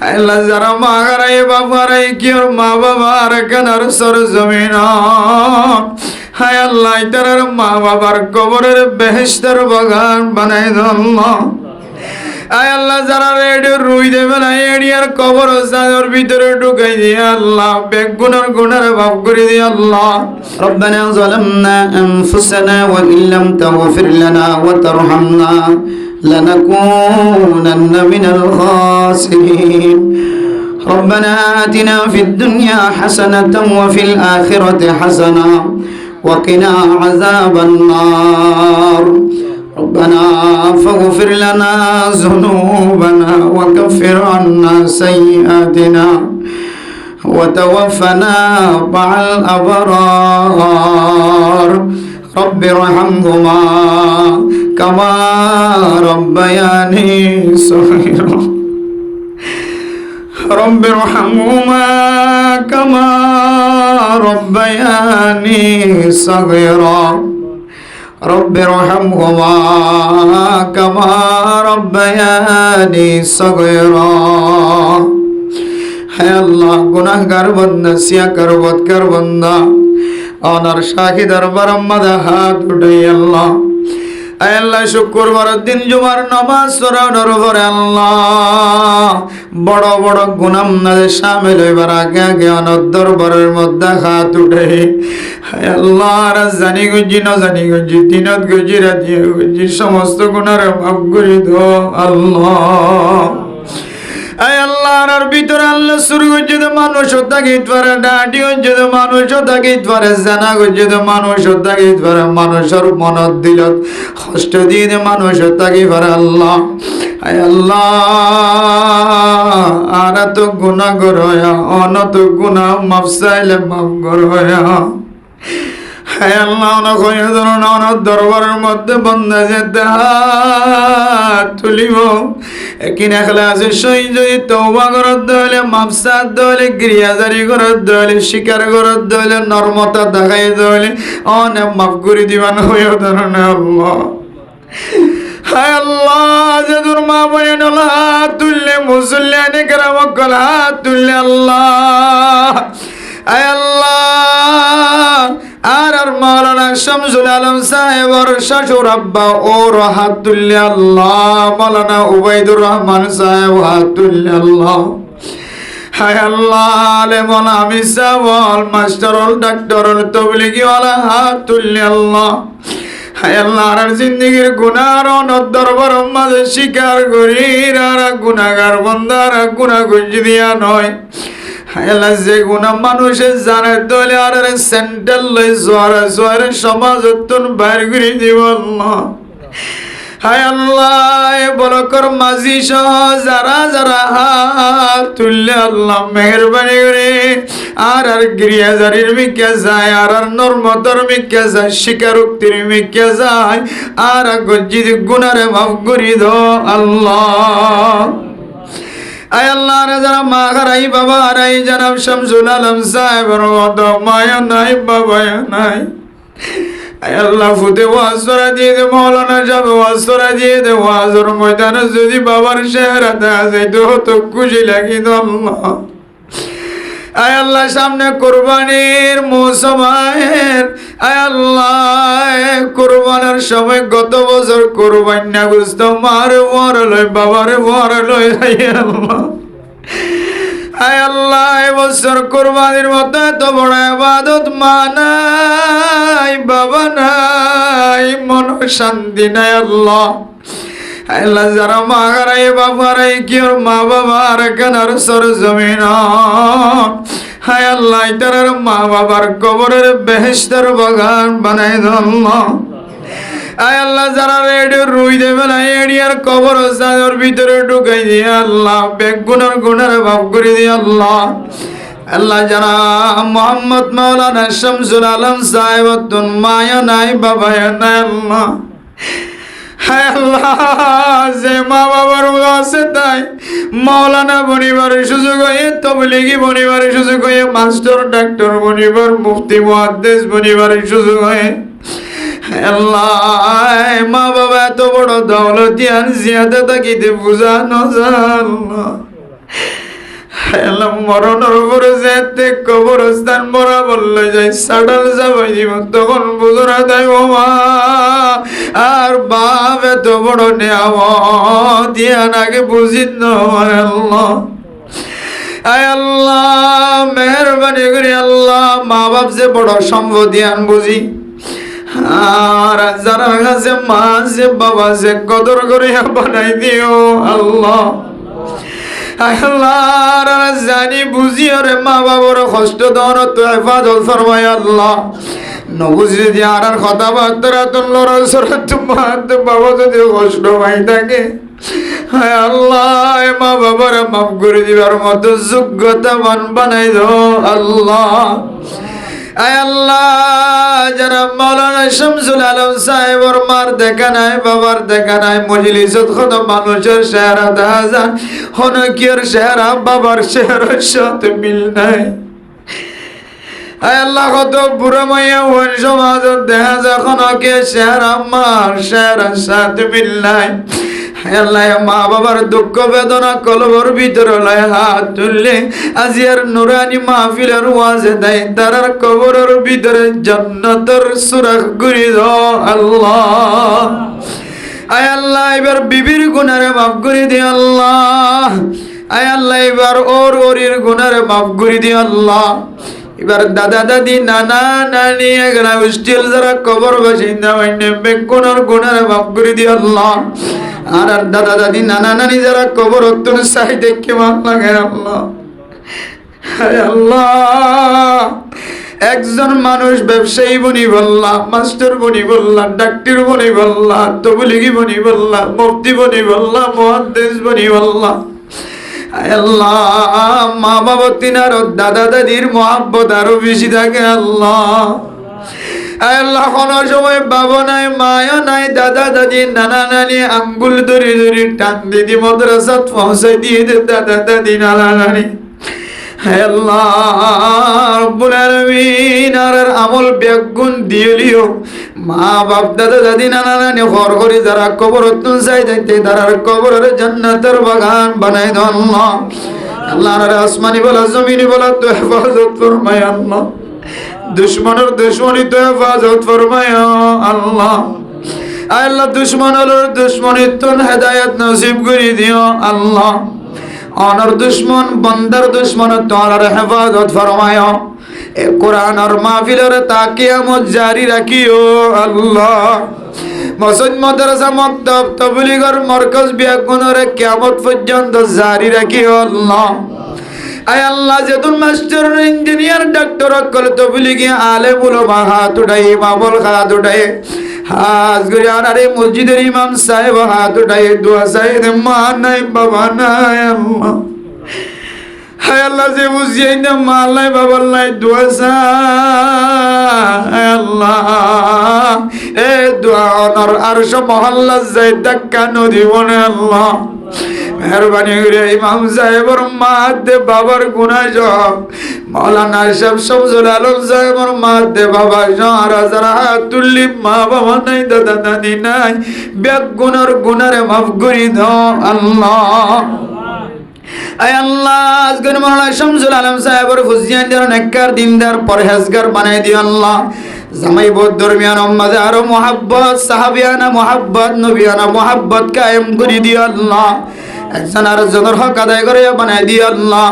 আল্লাহ যারা মা হারাই বাপ হারাই কি ওর মা বাবা আর কানার সর জমিন, হায় আল্লাহ তার মা বাবার কবরের বেহেশতের বাগান বানাই দাও। আয় আল্লাহ যারা রেডিও রুই দেবে না এরিয়ার কবর সাদর ভিতরে ঢুকাই দিয়ে আল্লাহ বেগুনার গুনার ভাব করে দিয়ে আল্লাহ। রব্বানা যালামনা আনফুসানা ওয়া ইল্লাম তাগফির লানা ওয়া তারহামনা লানাকুনান্না মিনাল খাসিরিন। ربنا آتنا في الدنيا حسنة وفي الآخرة حسنة وقنا عذاب النار. ربنا فاغفر لنا ذنوبنا وكفر عنا سيئاتنا وتوفنا مع الأبرار. رب ارحمهما كما ربياني صغيرا. رب ارحمهما كما ربياني صغيرا. رب ارحمهما كما ربياني صغيرا. হে আল্লাহ গুনাহগার বান্দা সিয়াকার বদকার বান্দা অনার শাহী দরবার আম্মাদা হাত উঠাই আল্লাহ। আয় আল্লাহ শুক্রবারের দিন জুমার নামাজ পড়ানোর পরে আল্লাহ বড় বড় গুনাহ নাদের শামিল হইবার আগে আগে অনার দরবারের মধ্যে হাত উঠে আয় আল্লাহ আর জানি গুজি না জানি গুজি দিনত গুজি রাতি গুজি সমস্ত গুনার মাফ করে দাও আল্লাহ। আয় আল্লাহ আর ভিতরে আল্লাহ শুরু করছে তো মানুষ থাকিত পারে ডাটি হচ্ছে তো মানুষ থাকিত পারে জানা করছে তো মানুষ থাকিত পারে মানুষের মনত দিলত কষ্ট দিয়ে মানুষ থাকি পারে আল্লাহ। আয় আল্লাহ আর তো গুনাহ করয়া অনত গুনাহ মাফ চাইলে মাফ করয়া। হায় আল্লাহ অনখয় ধরুন অনর দরবারের মধ্যে বন্ধা যেতে হাত তুলিব একিন একলা আছে সই যদি তওবা করত দলে মাফসাদ দলে গিরিয়াজারি করত দলে শিকার করত দলে নরমতা দেখাই দলে অনে মাফ করে দিবান হয়ে ধরুন আল্লাহ। হায় আল্লাহ যদুর মা বলেন হাত তুললে মুসল্লিয়ানে কেরামক হাত তুললে আল্লাহ। আয় আল্লাহ আর মাওলানা শামসুল আলম সাহেবর শ্বশুর আব্বা ও হাতুল্লাহ আল্লাহ। মাওলানা উবাইদুর রহমান সাহেব হাতুল্লাহ আল্লাহ। হায় আল্লাহ আলেমল আমিসাবল মাস্টারল ডাক্তারল তবলিগি ওয়ালা হাতুল্লাহ আল্লাহ। হায় আল্লাহ আর জিন্দেগির গুনার অনর দরবার মাঝে স্বীকার করি আর গুনাহগার বান্দার গুনাহ গুজি দিয়া নয়। হায় আল্লাহ যে গুনাহ মানুষের জানার দলে আর সেন্টার লই জোয়ারে জোয়ারে সমাজতন বাইর করে দিব আল্লাহ। হায় আল্লাহ বরকর মাঝি সহ যারা যারা হাত তুললে আল্লাহ মেহেরবানি করে আর গিরিয়াজারির মিকে যায় আর নর্মতার মিকে যায় স্বীকারোক্তির মিকে যায় আর গজ্জিদ গুনারে মাফ করে দাও আল্লাহ। আয় আল্লাহ যারা মা হারাই বাবা হারাই জনাব শামসুল আলম সাহেবের মতো মায়া নাই বাবা নাই। আয় আল্লাহ ফুতে ওয়াজ করা দিয়ে দে মৌলানা সাহেব ওয়াজ করা দিয়ে দে ওয়াজের ময়দানে যদি বাবার চেহারাতে যাইতো হতো খুশি লাগিত আল্লাহ। আয় আল্লাহ সামনে কোরবানির মৌসুম আয় আল্লাহ কোরবানের সময় গত বছর কোরবান না গুস্ত মারে মর লই বাবারে মর লই আল্লাহ। আয় আল্লাহ এবছর কোরবানির মতো এত বড় ইবাদত মা নাই বাবা নাই মন শান্তি নাই আল্লাহ। আল্লাহ যারা মা হারাই বাপ হারাই কি ওর মা বাবা আর কানার সর জমিন, হায় আল্লাহ তার মা বাবার কবরের বেহেশতের বাগান বানাই দাও। আয় আল্লাহ যারা রেডিও রুই দেবে না এরিয়ার কবর সাদর ভিতরে ঢুকাই দিয়ে আল্লাহ বেগুনার গুনার ভাব করে দিয়ে আল্লাহ। আল্লাহ যারা মোহাম্মদ মাওলানা শামসুল আলম সাহেব তুন মায়া নাই বাবা নাই আল্লাহ। হায় আল্লাহ যে মা বাবার আছে তাই মাওলানা বনিবার সুযোগ হয়ে তবলিগি বনিবার সুযোগ হয়ে মাস্টার ডাক্তার বনিবার মুফতি মুহাদ্দিস বনিবার সুযোগ হয়ে আল্লাহ মা বাবা এত বড় দৌলতিয়ান জিয়াদা তাকিতে বুঝানো যায় আল্লাহ। আল্লাহ মরণের উপরে যেতে কবরস্থান মরা বললে যাই সাডাল যাবাই দিব তখন বুঝরা দেয় ও মা আর বাপ এত বড় নিয়ামত দিয়া নাকি বুঝিত নয় আল্লাহ আয় আল্লাহ মেহরবানি করে আল্লাহ মা বাপ যে বড় সম্পত্তি আন বুঝি আর যারা কাছে মা আছে বাবা আছে কদর করে বানাই দিও আল্লাহ আল্লাহ জানি বুঝি ওরে মা বাবার কষ্ট দেওয়ার তো হেফাজত ফরমায় আল্লাহ নবুঝি যদি আর কথাবার্তা তোর লড়া সরা তোমার বাবা যদি কষ্ট পাই থাকে হায় আল্লাহ মা বাবার মাফ করে দিবার মতো যোগ্যতাবান বানাই দাও আল্লাহ আয় আল্লাহ যারা মাওলানা শামসুল আলম সাহেবর মার দেখা নাই বাবার দেখা নাই মজলিসত কত মানুষের চেহারা দেখা যায় হনকির চেহারা বাবার চেহারার সাথে মিল নাই আয় আল্লাহ কত বুড়ো মাইয়া ওই সমাজত দেখা যায় হনকির চেহারা মার চেহারার সাথে মিল নাই আল্লাহ মা বাবার দুঃখ বেদনা কলবর ভিতরে লয় হাত তুললে আজিয়ার নুরানি মাহফিলের ওয়াজে দেয় তারার কবরের ভিতরে জান্নাতের সুরাখ গুরি দাও আল্লাহ আয় আল্লাহ এবার বিবির গুনারে মাফ করে দি আল্লাহ আয় আল্লাহ এবার ওরির গুনারে মাফ করে দি আল্লাহ এবার দাদা দাদি নানা নানি এগুলা স্টিল যারা কবর বাসিন্দা হইনে বেগুনের গুনারে মাফ করে দি আল্লাহ আর দাদা দাদি নানা নানি যারা কবর অত্যন্ত চাই দেখে মাফ লাগে আল্লাহ আল্লাহ একজন মানুষ ব্যবসায়ী বনি বললা মাস্টার বনি বললা ডাক্তার বনি বললা তবলিগি বনি বললা মুফতি বনি বললা মুহাদ্দিস বনি বললা আল্লাহ মা বাবা তিনার দাদা দাদির মহাব্বত আরো বেশি থাকে আল্লাহ আল্লাহ কোন সময় বাবা নাই মায়া নাই দাদা দাদি নানা নানি আঙ্গুল ধরে ধরে টান দিদি মাদ্রাসাত পৌঁছাই দিয়ে দে দাদা দাদি নানা নানি আল্লাহ রব্বুল আলামিন আর আমল বেগুন দিলিও মা বাপ দাদা দাদি নানা নানি ঘর করে যারা কবরত চাই যাইতে তারার কবরের জান্নাতের বাগান বানাই দাও আল্লাহ আল্লাহ আর আসমানি বলা জমিনি বলা তো হেফাজত ফরমায় আল্লাহ দুশ্মনের দুশ্মনী তো হেফাজত ফরমায় আল্লাহ আল্লাহ দুশ্মনের দুশ্মনী তো হেদায়েত নসিব করে দিও আল্লাহ অনর দুশ্মন বন্দার দুশ্মন তোর হেফাজত ফরমায় এ কোরআন আর মাহফিলের তাকিয়ামত জারি রাখিও আল্লাহ মসজিদ মাদ্রাসা মক্তব তাবলীগের মারকাজ বিয়াগুনের কিয়ামত পর্যন্ত জারি রাখিও আল্লাহ আয় আল্লাহ যেতুন মাস্টার ইঞ্জিনিয়ার ডাক্তার কল তাবলীগি আলেম উলামা হাত উঠাই মাবল হাত উঠাই হাজ করে আরে মসজিদের ইমাম সাহেব হাত উঠাই দোয়া সাহেব মা নাই বাবা নাই আল্লাহ হায় আল্লাহ যে বুঝিয়ে না মা নাই বাবা নাই দোয়া সাহেব আল্লাহ এ দোয়া অনর আরশ মহল্লা যাই ধাক্কা নদী বনে আল্লাহ মেহরবানি করে ইমাম সাহেবর মাতে বাবার গুনাহ সব মাওলানা সাহেব শামসুল আলম সাহেবর মাতে বাবা যারা যারা তুল্লি মা বাবা নাই দাদা দাদি নাই বেগুনের গুনারে মাফ করে দাও আল্লাহ আয় আল্লাহ আজকের মাওলানা শামসুল আলম সাহেবর ফুজিয়ান যারা নেককার দিনদার পরহেজগার বানাই দিও আল্লাহ জামাই বোধ দরমিয়ান উম্মাদে আরো মোহাব্বত সাহাবিয়ানা মোহাব্বত নবিয়ানা মোহাব্বত কায়েম করে দিও আল্লাহ একজন আর একজনের হক আদায় করে বানাই দিও আল্লাহ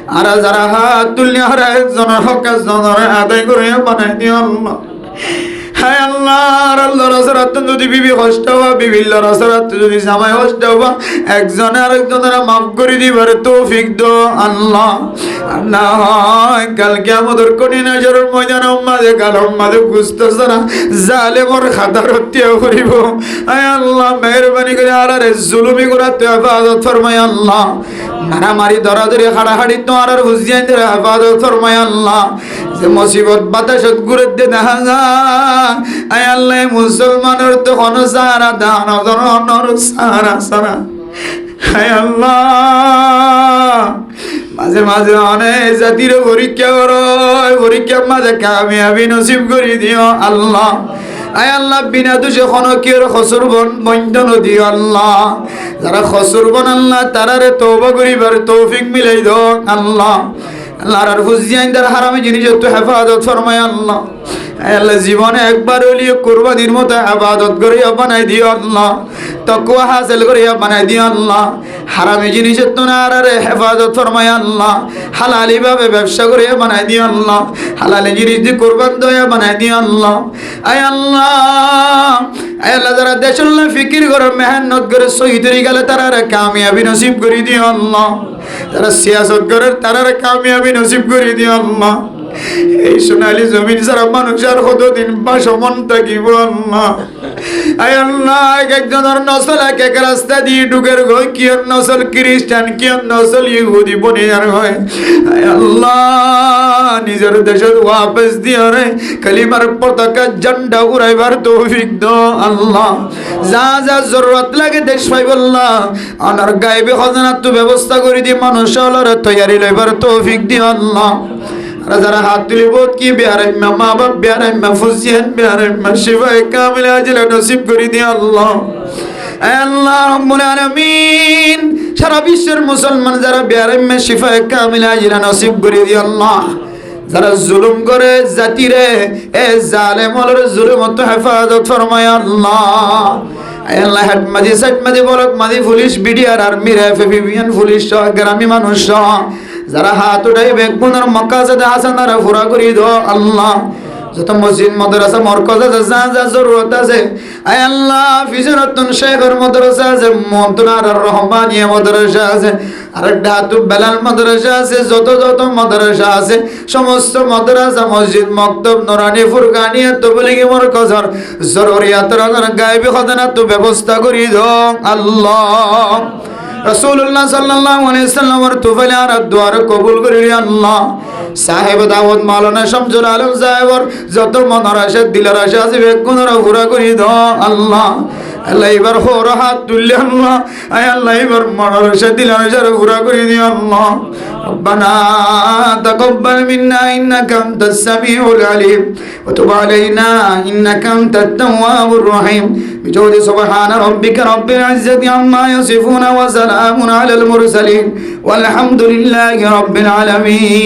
আর যারা হাত তুলনি আর একজনের হক একজনের আদায় করে বানাই দিও আল্লাহ হায় আল্লাহ আল্লাহ রাসূলত যদি বিবি কষ্ট হওয়া বিভিন্ন রাসূলত যদি জামাই কষ্ট হওয়া একজন আর একজনের মাফ করে দিবার তৌফিক দাও আল্লাহ আল্লাহ কাল কিয়ামতের কঠিন হাসরের ময়দানে উম্মাদে কাল উম্মাদে গুস্ত সারা জালেমর খাতা রত্তিয়া করিব হায় আল্লাহ মেহেরবানি করে আর জুলুমি করা তো হেফাজত ফরমায় আল্লাহ মারামারি দরাদরি হাড়াহাড়ি তো আর হুজিয়ানদের হেফাজত ফরমায় আল্লাহ যে মুসিবত বাতাসত ঘুরে দে দেখা যায় আয় আল্লাহ মুসলমানের তো কোনো সারা দান অনর সারা সারা আয় আল্লাহ মাঝে মাঝে অনেক জাতির পরীক্ষা করো পরীক্ষার মাঝে কামিয়াবি নসিব করে দিও আল্লাহ আয় আল্লাহ বিনা দোষে খনকির খসুরবন বন্ধন দিও আল্লাহ যারা খসুরবন আল্লাহ তারারে তওবা করিবার তৌফিক মিলাই দাও আল্লাহ আল্লাহর আর হুজিয়াইনদার হারামে জিনিস তো হেফাজত ফরমায় আল্লাহ আল্লাহ জীবনে একবার হলিও কুরবানির মতো ইবাদত করিয়া বানাই দিও আল্লাহ তাকওয়া হাসিল করিয়া বানাই দিও আল্লাহ হারামি জিনিস তো না আর হেফাজত ফরমায় আল্লাহ হালালি ভাবে ব্যবসা করিয়া বানাই দিও আল্লাহ হালালি জিনিস দিয়ে কুরবান দয়া বানাই দিও আল্লাহ আয় আল্লাহ যারা দেশুল্লাহ ফিকির করে মেহনত করে শহীদ হয়ে গেলে তারা কামিয়াবি নসিব করে দিও আল্লাহ যারা সিয়াসত করে তারা কামিয়াবি নসিব করে দিও আল্লাহ এই সোনালি জমিন সারা মানুষ আর কতদিন বাসমন থাকিব আল্লাহ আয় আল্লাহ একজনের নসল এক এক রাস্তা দিয়ে ঢুকের হয় কিয়র নসল খ্রিস্টান কিয়র নসল ইহুদি বনিয়ার হয় আয় আল্লাহ নিজের দেশের ওয়াপস দিয়ে রে কালিমার পতাকা ঝান্ডা উড়াইবার তৌফিক দাও আল্লাহ যা যা জরুরত লাগে দেশ পাইব আল্লাহ আনার গায়েবে খজানাত ব্যবস্থা করে দিয়ে মানুষ হলার তৈয়ারি লইবার তৌফিক দিও আল্লাহ যারা হাত তুলে বোধ কি বিহারের মা বাপ বিহারের ফুসিয়ান বিহারের শিফায়ে কামিলা আজলা নসিব করে দিয়ে আল্লাহ আল্লাহ রাব্বুল আলামিন সারা বিশ্বের মুসলমান যারা বিহারের শিফায়ে কামিলা আজলা নসিব করে দিয়ে আল্লাহ যারা জুলুম করে জাতিরে এ জালেমর জুলুম তো হেফাজত ফরমায় আল্লাহ আল্লাহ হাট মাঝে সাইড মাঝে বলক মাঝে পুলিশ বিডিআর আর্মি এফবিএন পুলিশ সহ গ্রামী মানুষ সহ যারা হাত উঠাই বেগুনের মক্কাজাদে হাসানারা পুরা করি দাও আল্লাহ যত মসজিদ মাদ্রাসা মরকজ আছে যা যা জরুরত আছে আয় আল্লাহ ফিজরাতুন শেখর মাদ্রাসা আছে মুহাম্মদুর রহমানিয়া মাদ্রাসা আছে আর ডাতু বেলাল মাদ্রাসা আছে যত যত মাদ্রাসা আছে সমস্ত মাদ্রাসা মসজিদ মক্তব নুরানি ফুরকানিয়া তবলিগি মরকজর জরুরিয়াতের গায়বী খজানাত ব্যবস্থা করি দাও আল্লাহ রাসূলুল্লাহ সাল্লাল্লাহু আলাইহি ওয়াসাল্লামের তুফাইলার দুয়ার কবুল করিলি আল্লাহ সাহেব দাউদ মাওলানা শামসুল আলম সাহেবর যত মনের আশা দিলের আশা আছে বেগুনরা পুরা করি দাও আল্লাহ আল্লাহ এবার হোর হাত তুললে আল্লাহ আয় আল্লাহ এবার মনের আশা দিলের আশা পুরা করে দিও আল্লাহ ربنا تقبل منا إنك أنت السميع العليم وتب علينا إنك أنت التواب الرحيم بجود سبحان ربك رب العزة عما يصفون وسلام على المرسلين والحمد لله رب العالمين